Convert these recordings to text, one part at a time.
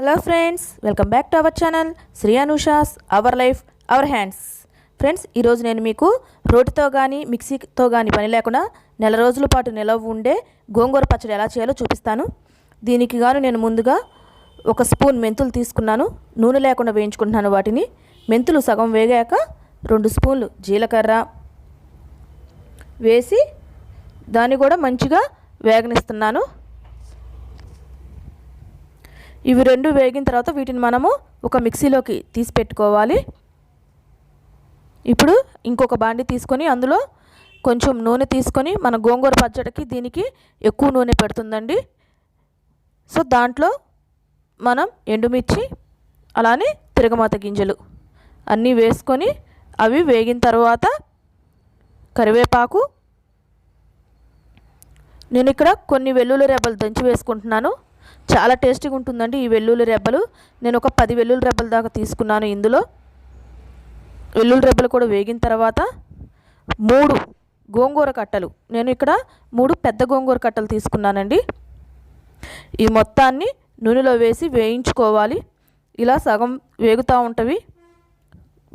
Hello friends, welcome back to our channel srianusha's our life our hands. Friends, ఈరోజు నేను మీకు రోటితో కానీ మిక్సీతో కానీ పని లేకుండా నెల రోజుల పాటు నిలవ ఉండే గోంగూర పచ్చడి ఎలా చేయాలో చూపిస్తాను. దీనికి గాను నేను ముందుగా ఒక స్పూన్ మెంతులు తీసుకున్నాను. నూనె లేకుండా వేయించుకుంటున్నాను వాటిని. మెంతులు సగం వేగాక 2 స్పూన్లు జీలకర్ర వేసి దాన్ని కూడా మంచిగా వేగనిస్తున్నాను. ఇవి 2 వేగిన తర్వాత వీటిని మనము ఒక మిక్సీలోకి తీసి పెట్టుకోవాలి. ఇప్పుడు ఇంకొక బాండి తీసుకొని అందులో కొంచెం నూనె తీసుకొని మన గోంగూర పచ్చడికి దీనికి ఎక్కువ నూనె పెడుతుందండి. సో దాంట్లో మనం ఎండుమిర్చి అలానే తిరగమాత గింజలు అన్నీ వేసుకొని అవి వేగిన తర్వాత కరివేపాకు, నేను ఇక్కడ కొన్ని వెల్లుల్లి రెబ్బలు దంచి వేసుకుంటున్నాను. చాలా టేస్టీగా ఉంటుందండి ఈ వెల్లుల్లి రెబ్బలు. నేను ఒక 10 వెల్లుల్లి రెబ్బల దాకా తీసుకున్నాను. ఇందులో వెల్లుల్లి రెబ్బలు కూడా వేగిన తర్వాత 3 గోంగూర కట్టలు, నేను ఇక్కడ 3 పెద్ద గోంగూర కట్టలు తీసుకున్నానండి. ఈ మొత్తాన్ని నూనెలో వేసి వేయించుకోవాలి. ఇలా సగం వేగుతూ ఉంటవి.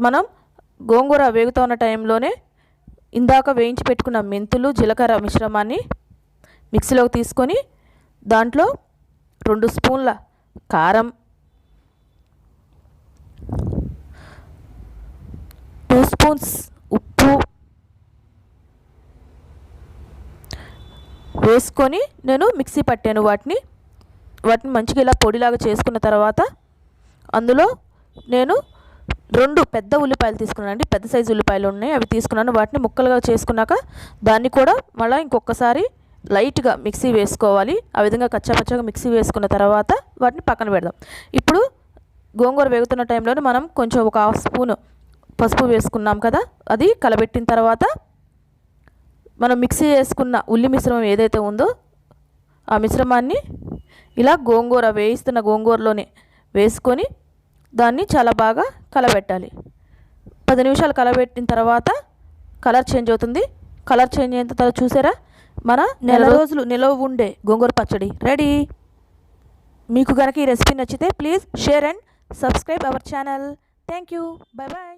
మనం గోంగూర వేగుతూ ఉన్న టైంలోనే ఇందాక వేయించి పెట్టుకున్న మెంతులు జీలకర్ర మిశ్రమాన్ని మిక్సీలోకి తీసుకొని దాంట్లో 2 స్పూన్ల కారం, 2 స్పూన్స్ ఉప్పు వేసుకొని నేను మిక్సీ పట్టాను. వాటిని మంచిగా ఇలా పొడిలాగా చేసుకున్న తర్వాత అందులో నేను 2 పెద్ద ఉల్లిపాయలు తీసుకున్నానండి. పెద్ద సైజు ఉల్లిపాయలు ఉన్నాయి, అవి తీసుకున్నాను. వాటిని ముక్కలుగా చేసుకున్నాక దాన్ని కూడా మళ్ళీ ఇంకొకసారి లైట్గా మిక్సీ వేసుకోవాలి. ఆ విధంగా కచ్చాపచ్చగా మిక్సీ వేసుకున్న తర్వాత వాటిని పక్కన పెడదాం. ఇప్పుడు గోంగూర వేగుతున్న టైంలోనే మనం కొంచెం ఒక 1/2 స్పూన్ పసుపు వేసుకున్నాం కదా, అది కలబెట్టిన తర్వాత మనం మిక్సీ వేసుకున్న ఉల్లి మిశ్రమం ఏదైతే ఉందో ఆ మిశ్రమాన్ని ఇలా వేయిస్తున్న గోంగూరలోనే వేసుకొని దాన్ని చాలా బాగా కలబెట్టాలి. 10 నిమిషాలు కలబెట్టిన తర్వాత కలర్ చేంజ్ అవుతుంది. కలర్ చేంజ్ అయిన తర్వాత చూసారా, మన నెల రోజులు నిలవ ఉండే గోంగూర పచ్చడి రెడీ. మీకు కనుక ఈ రెసిపీ నచ్చితే please share and subscribe our channel. Thank you. Bye bye.